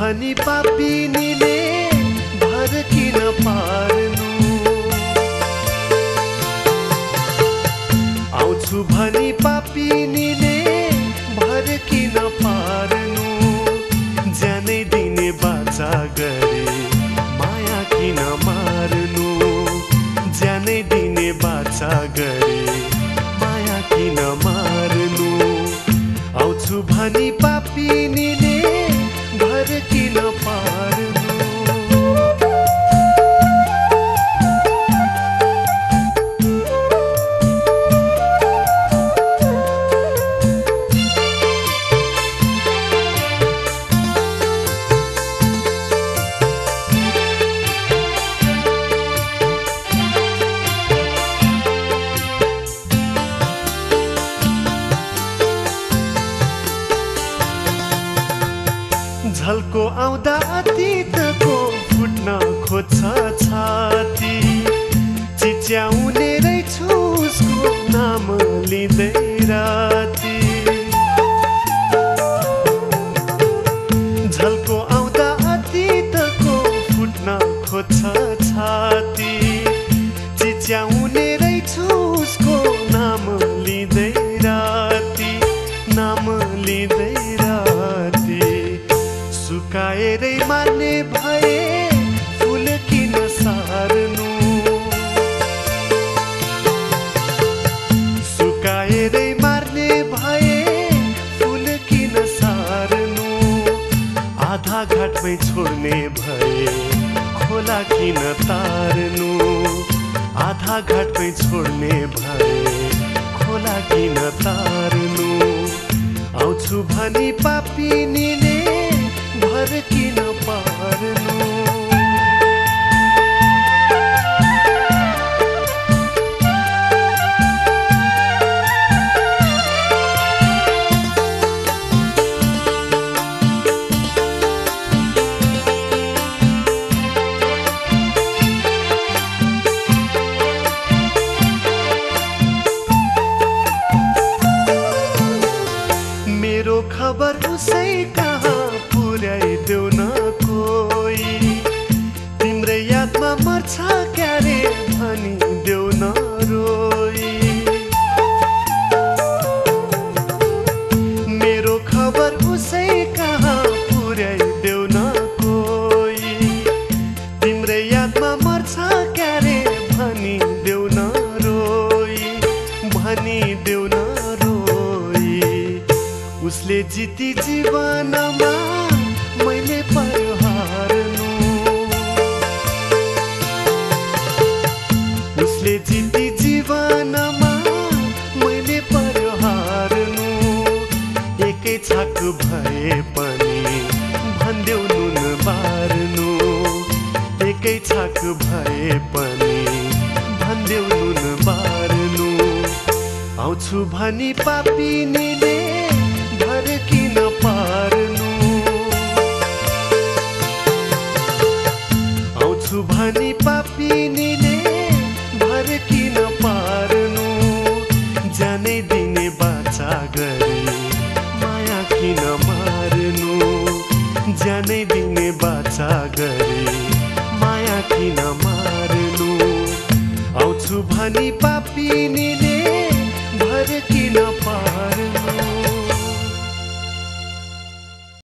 भनी पापिनीले भर किन पार्नु, आउँछु भनी पापिनीले भर किन पार्नु, ज्यानै दिने बाचा गरे माया किन मार्नु, ज्यानै दिने बाचा गरे माया किन मार्नु, आउँछु भनी पापिनीले भर किन पार्नु। झल्को आउँदा अतीतको फुट्न खोज्छ छाती, चिच्याउने रहेछु उसको नाम लिँदै राती, झल्को आउँदा अतीतको फुट्न खोज्छ छाती, चिच्याउने रहेछु उसको नाम लिँदै राती, नाम लिँदै राती, सुकाएरै मार्ने भए फुल किन सार्नु, सुकाएरै मार्ने भए फुल किन सार्नु, आधा घाटमै छोड्ने भए खोला किन तार्नु, आधा घाटमै छोड्ने भए खोला किन तार्नु, आउँछु भनी पापिनीले भर किन पार्नु। मेरो खबर उसै कहाँ पुर्याइदेऊ न कोही, तिम्रै यादमा मर्छ क्यारे भनिदेऊ न रोई, मेरो खबर उसै कहाँ पुर्याइदेऊ न कोही, तिम्रै यादमा मर्छ क्यारे भनिदेऊ न रोई, भनिदेऊ न रोई, उसले जिती जीवनमा मैले पर्यो हार्नु, उसले जिती जीवनमा मैले पर्यो हार्नु, एकै छाक भए पनि भन्देऊ नुन बार्नु, एकै छाक भए पनि भन्देऊ नुन बार्नु, आउँछु भनी पापिनीले भर किन पार्नु, आउँछु भनी पापिनीले भर किन पार्नु, ज्यानै दिने बाचा गरे माया किन मार्नु, ज्यानै दिने बाचा गरे माया किन मार्नु, आउँछु भनी पापिनी